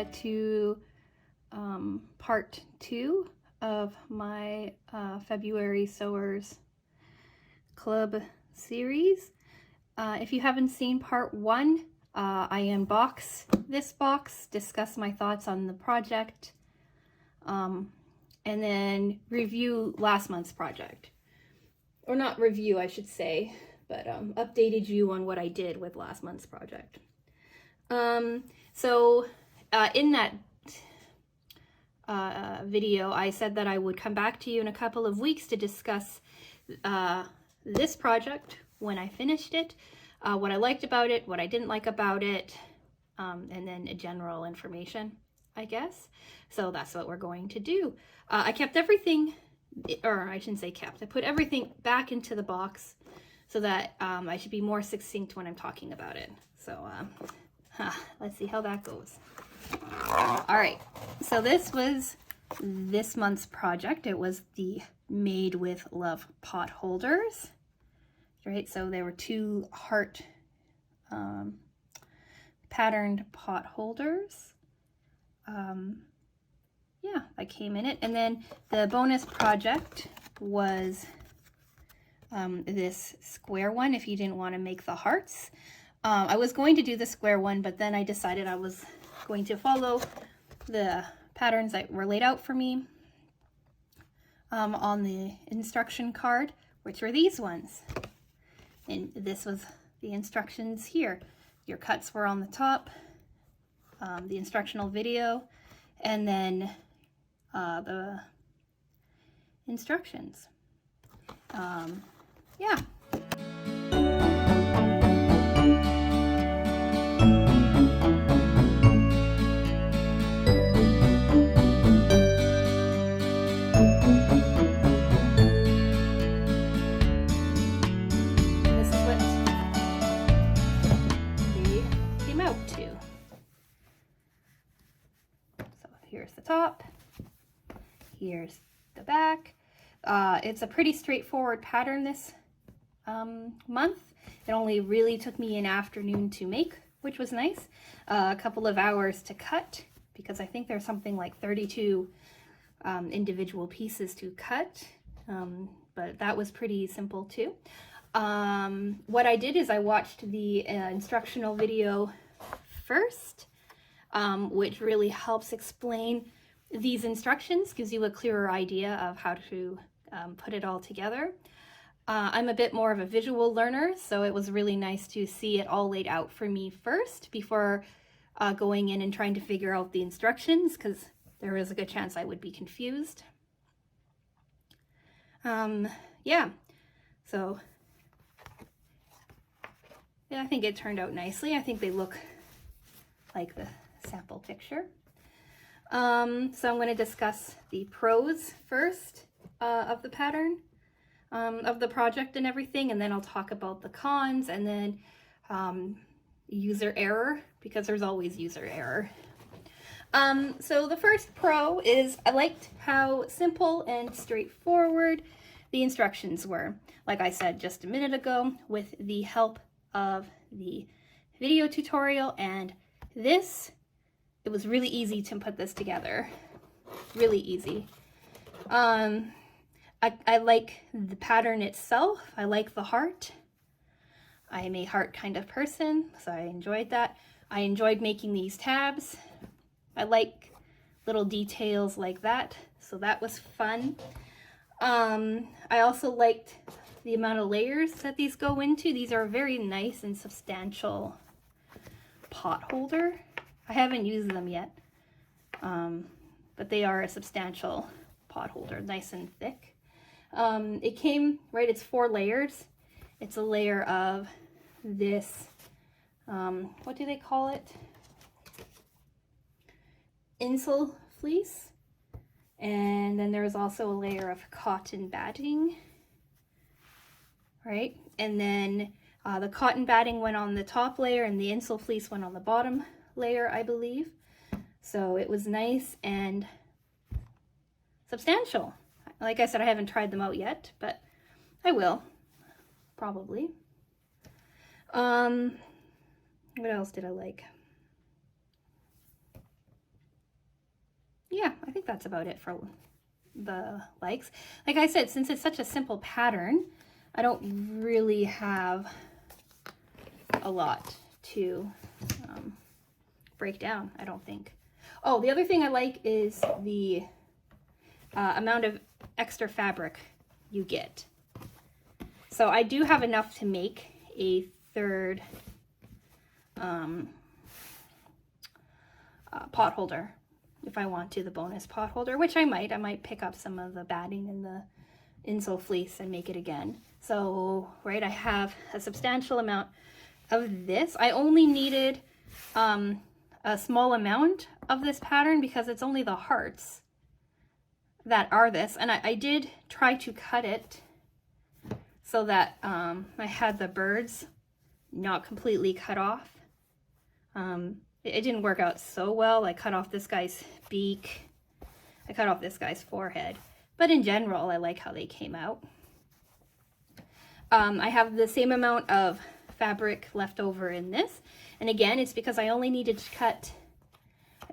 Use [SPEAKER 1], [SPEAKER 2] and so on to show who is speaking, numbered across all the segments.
[SPEAKER 1] to part 2 of my February Sewers Club series. If you haven't seen part 1, I unbox this box, discuss my thoughts on the project, and then review last month's project. Or not review, I should say, but updated you on what I did with last month's project. So in that video, I said that I would come back to you in a couple of weeks to discuss this project when I finished it, what I liked about it, what I didn't like about it, and then general information, I guess. So that's what we're going to do. I kept everything, or I shouldn't say kept, I put everything back into the box so that I should be more succinct when I'm talking about it. So let's see how that goes. All right, so this was this month's project. It was the Made with Love pot holders, right? So there were 2 heart patterned pot holders. Yeah, that came in it. And then the bonus project was this square one, if you didn't want to make the hearts. I was going to do the square one, but then I decided I was going to follow the patterns that were laid out for me on the instruction card, which were these ones. And this was the instructions here. Your cuts were on the top, the instructional video, and then the instructions. Yeah. Here's the top, here's the back. It's a pretty straightforward pattern this month. It only really took me an afternoon to make, which was nice. A couple of hours to cut, because I think there's something like 32 individual pieces to cut, but that was pretty simple too. What I did is I watched the instructional video first, which really helps explain these instructions, gives you a clearer idea of how to put it all together. I'm a bit more of a visual learner, so it was really nice to see it all laid out for me first before going in and trying to figure out the instructions, because there is a good chance I would be confused. Yeah, so yeah, I think it turned out nicely. I think they look like the sample picture. So I'm going to discuss the pros first of the pattern, of the project and everything, and then I'll talk about the cons, and then user error, because there's always user error. So the first pro is I liked how simple and straightforward the instructions were. Like I said just a minute ago, with the help of the video tutorial and this, it was really easy to put this together. Really easy. I like the pattern itself. I like the heart. I'm a heart kind of person, so I enjoyed that. I enjoyed making these tabs. I like little details like that, so that was fun. I also liked the amount of layers that these go into. These are a very nice and substantial pot holder. I haven't used them yet, but they are a substantial pot holder, nice and thick. It came, right, it's 4 layers. It's a layer of this, what do they call it? Insul fleece. And then there's also a layer of cotton batting, right? And then the cotton batting went on the top layer and the insul fleece went on the bottom layer, I believe. So it was nice and substantial. Like I said, I haven't tried them out yet, but I will, probably. What else did I like? that's about it for the likes. Like I said, since it's such a simple pattern, I don't really have a lot to break down, I don't think. Oh, the other thing I like is the amount of extra fabric you get. So I do have enough to make a third pot holder if I want to, the bonus pot holder, which I might pick up some of the batting in the insole fleece and make it again. So, right, I have a substantial amount of this. I only needed a small amount of this pattern because it's only the hearts that are this, and I did try to cut it so that I had the birds not completely cut off. It didn't work out so well. I cut off this guy's beak, I cut off this guy's forehead, but in general I like how they came out. I have the same amount of fabric left over in this, and again, it's because I only needed to cut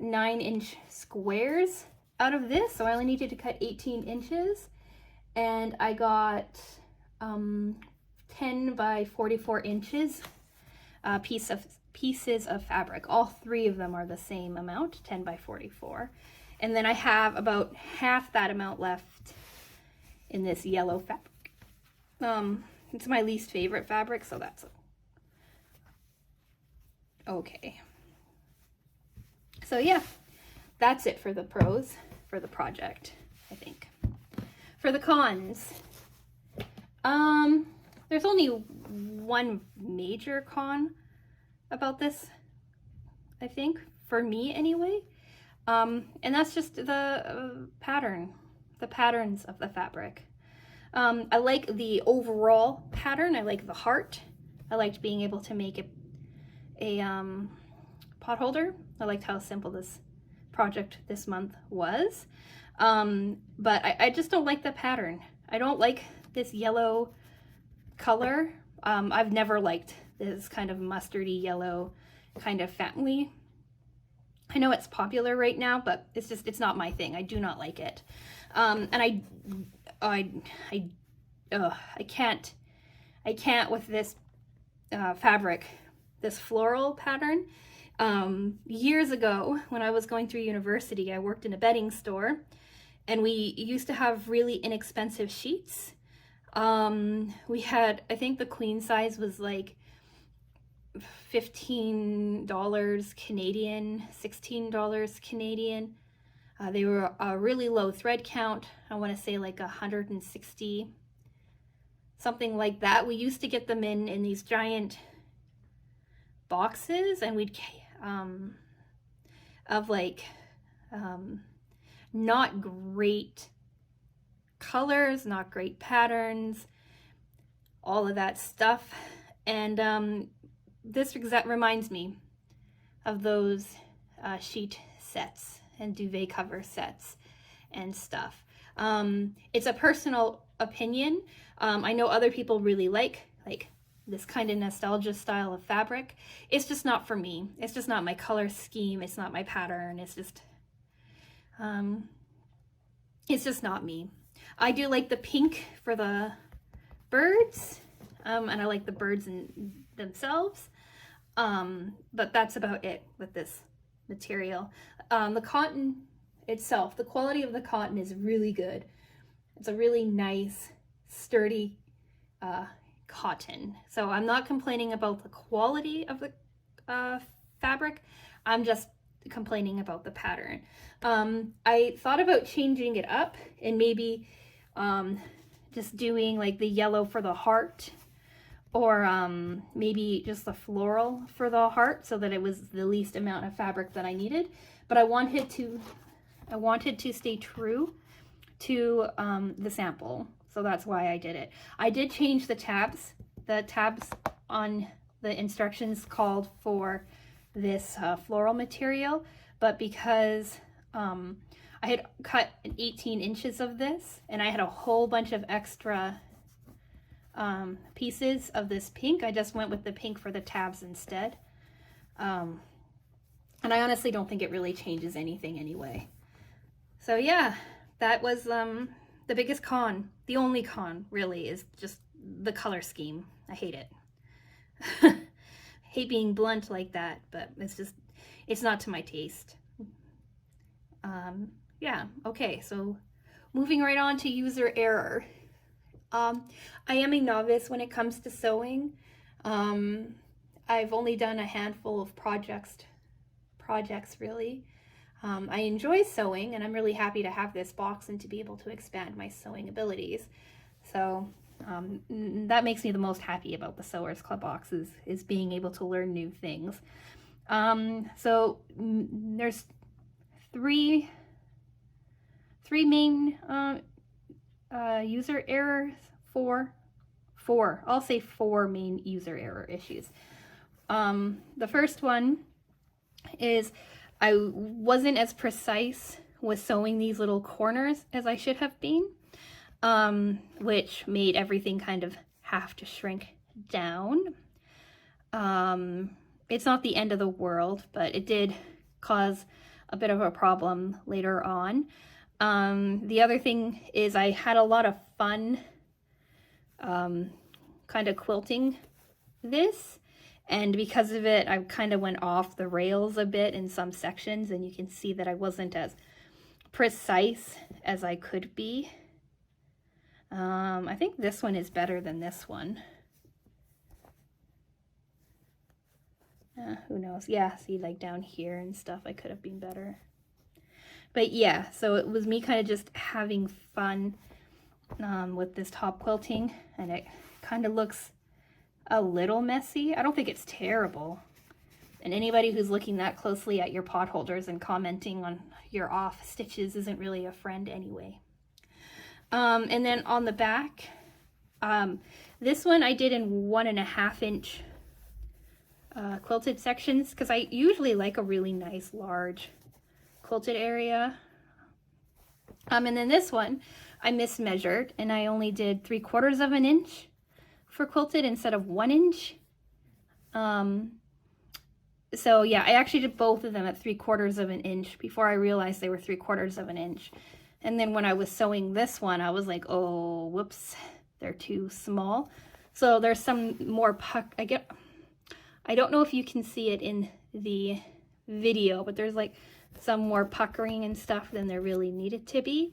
[SPEAKER 1] 9-inch squares out of this, so I only needed to cut 18 inches, and I got 10 by 44 inches pieces of fabric. All three of them are the same amount, 10 by 44, and then I have about half that amount left in this yellow fabric. It's my least favorite fabric, so that's okay. So yeah, that's it for the pros for the project, I think. For the cons, there's only one major con about this, I think, for me anyway, and that's just the patterns of the fabric. I like the overall pattern. I like the heart. I liked being able to make a pot holder. I liked how simple this project this month was. But I just don't like the pattern. I don't like this yellow color. I've never liked this kind of mustardy yellow kind of family. I know it's popular right now, but it's not my thing. I do not like it. And I can't with this fabric, this floral pattern. Years ago, when I was going through university, I worked in a bedding store, and we used to have really inexpensive sheets. We had, I think the queen size was like $15 Canadian, $16 Canadian. They were a really low thread count. I want to say like 160, something like that. We used to get them in these giant boxes, and we'd of like not great colors, not great patterns, all of that stuff. And this reminds me of those sheet sets and duvet cover sets and stuff. It's a personal opinion. I know other people really like this kind of nostalgia style of fabric. It's just not for me. It's just not my color scheme. It's not my pattern. It's just not me. I do like the pink for the birds, and I like the birds in themselves, but that's about it with this material. The cotton itself, the quality of the cotton is really good. It's a really nice, sturdy cotton. So I'm not complaining about the quality of the fabric. I'm just complaining about the pattern. I thought about changing it up and maybe just doing like the yellow for the heart, or maybe just the floral for the heart, so that it was the least amount of fabric that I needed. But I wanted to stay true to the sample, so that's why I did it. I did change the tabs. The tabs on the instructions called for this floral material, but because I had cut 18 inches of this, and I had a whole bunch of extra pieces of this pink, I just went with the pink for the tabs instead. And I honestly don't think it really changes anything anyway. So yeah, that was the biggest con. The only con really is just the color scheme. I hate it. Hate being blunt like that, but it's not to my taste. Yeah, okay, so moving right on to user error. I am a novice when it comes to sewing. I've only done a handful of projects really. I enjoy sewing, and I'm really happy to have this box and to be able to expand my sewing abilities. So that makes me the most happy about the Sewers Club boxes, is being able to learn new things. So there's three main user errors. Four. I'll say four main user error issues. The first one is I wasn't as precise with sewing these little corners as I should have been, which made everything kind of have to shrink down. It's not the end of the world, but it did cause a bit of a problem later on. The other thing is I had a lot of fun kind of quilting this, and because of it I kind of went off the rails a bit in some sections, and you can see that I wasn't as precise as I could be. I think this one is better than this one. Who knows? Yeah, see, like down here and stuff, I could have been better. But yeah, so it was me kind of just having fun with this top quilting, and it kind of looks a little messy. I don't think it's terrible. And anybody who's looking that closely at your pot holders and commenting on your off stitches isn't really a friend anyway. And then on the back, this one I did in 1.5 inch quilted sections, because I usually like a really nice large quilted area. And then this one I mismeasured, and I only did 3/4 of an inch for quilted instead of 1 inch. So yeah, I actually did both of them at 3/4 of an inch before I realized they were 3/4 of an inch. And then when I was sewing this one, I was like, oh, whoops, they're too small. So there's some more I don't know if you can see it in the video, but there's like some more puckering and stuff than there really needed to be.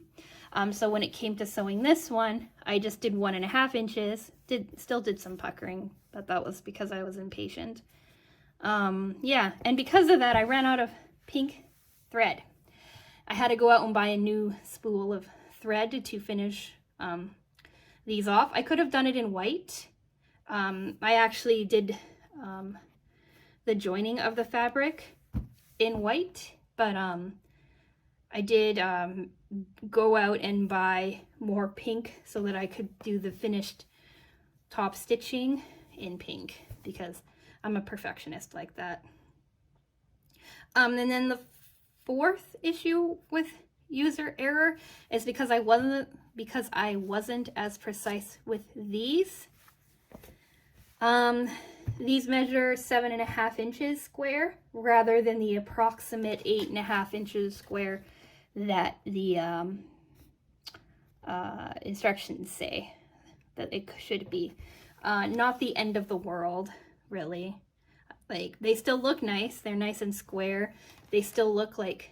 [SPEAKER 1] So when it came to sewing this one, I just did 1.5 inches, still did some puckering, but that was because I was impatient. Yeah, and because of that, I ran out of pink thread. I had to go out and buy a new spool of thread to finish these off. I could have done it in white. I actually did the joining of the fabric in white, but I did go out and buy more pink so that I could do the finished top stitching in pink, because I'm a perfectionist like that. And then the fourth issue with user error is because I wasn't as precise with these. These measure 7.5 inches square rather than the approximate 8.5 inches square that the instructions say that it should be. Not the end of the world, really. Like, they still look nice. They're nice and square. They still look like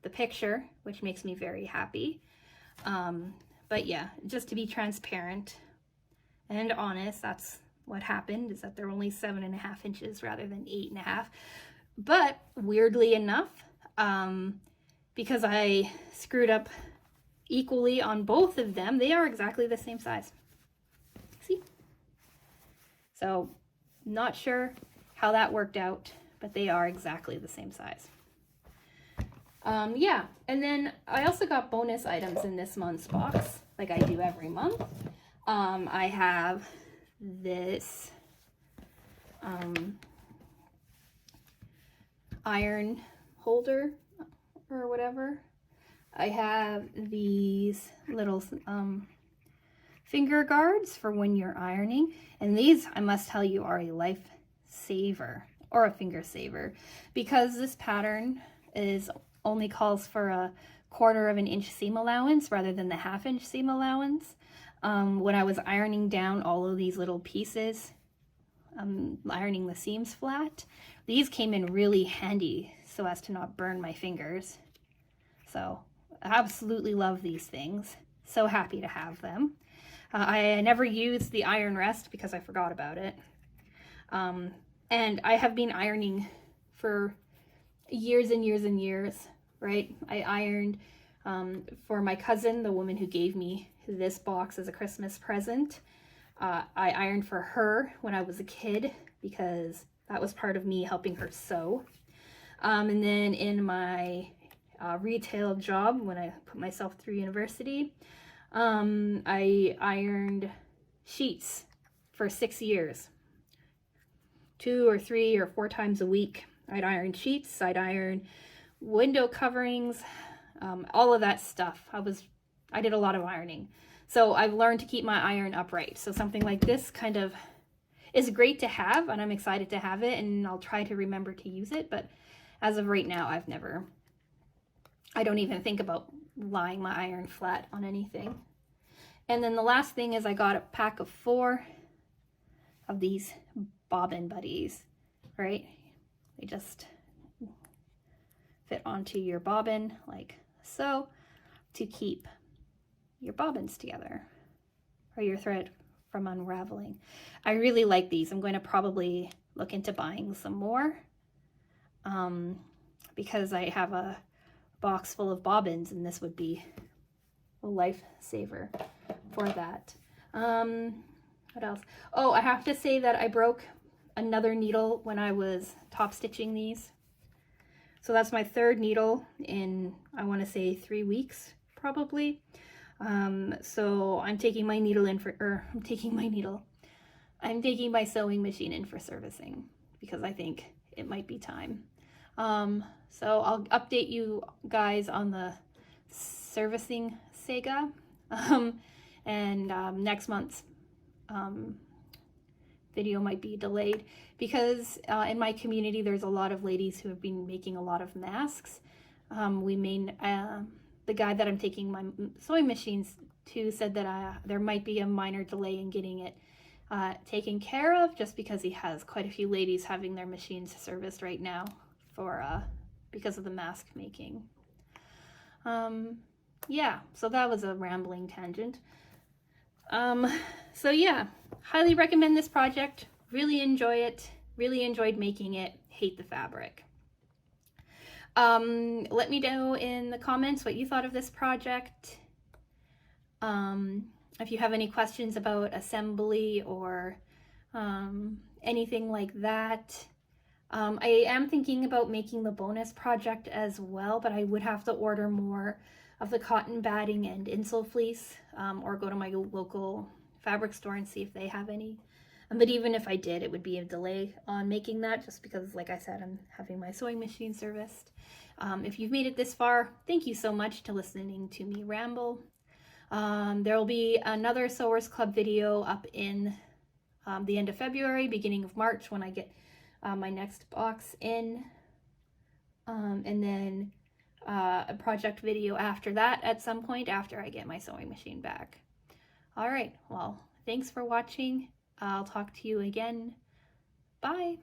[SPEAKER 1] the picture, which makes me very happy. But yeah, just to be transparent and honest, that's what happened, is that they're only 7.5 inches rather than 8.5. But weirdly enough, because I screwed up equally on both of them, they are exactly the same size. See? So, not sure how that worked out, but they are exactly the same size. Yeah, and then I also got bonus items in this month's box, like I do every month. I have this iron holder or whatever. I have these little finger guards for when you're ironing, and these, I must tell you, are a lifesaver, or a finger saver, because this pattern only calls for a 1/4 inch seam allowance rather than the 1/2 inch seam allowance. When I was ironing down all of these little pieces, ironing the seams flat, these came in really handy so as to not burn my fingers. So I absolutely love these things. So happy to have them. I never used the iron rest because I forgot about it. And I have been ironing for years and years and years, right? I ironed for my cousin, the woman who gave me this box as a Christmas present. I ironed for her when I was a kid because that was part of me helping her sew. And then in my retail job, when I put myself through university, I ironed sheets for 6 years. 2 or 3 or 4 times a week. I'd iron sheets, I'd iron window coverings, all of that stuff. I did a lot of ironing. So I've learned to keep my iron upright. So something like this kind of is great to have, and I'm excited to have it, and I'll try to remember to use it. But as of right now, I don't even think about lying my iron flat on anything. And then the last thing is I got a pack of 4 of these bobbin buddies, right? They just fit onto your bobbin like so to keep your bobbins together or your thread from unraveling. I really like these. I'm going to probably look into buying some more because I have a box full of bobbins and this would be a lifesaver for that. What else? Oh, I have to say that I broke another needle when I was top stitching these. So that's my 3rd needle in, I want to say 3 weeks probably. So I'm taking my needle in for, I'm taking my sewing machine in for servicing because I think it might be time. So I'll update you guys on the servicing saga. And next month's video might be delayed because in my community there's a lot of ladies who have been making a lot of masks. The guy that I'm taking my sewing machines to said that there might be a minor delay in getting it taken care of just because he has quite a few ladies having their machines serviced right now because of the mask making. Yeah, so that was a rambling tangent. So yeah, highly recommend this project. Really enjoy it. Really enjoyed making it. Hate the fabric. Let me know in the comments what you thought of this project. If you have any questions about assembly or anything like that. I am thinking about making the bonus project as well, but I would have to order more of the cotton batting and insole fleece, or go to my local fabric store and see if they have any. But even if I did, it would be a delay on making that just because, like I said, I'm having my sewing machine serviced. If you've made it this far, thank you so much to listening to me ramble. There will be another Sewers Club video up in the end of February, beginning of March when I get my next box in. And then a project video after that at some point after I get my sewing machine back. All right, well, thanks for watching. I'll talk to you again. Bye.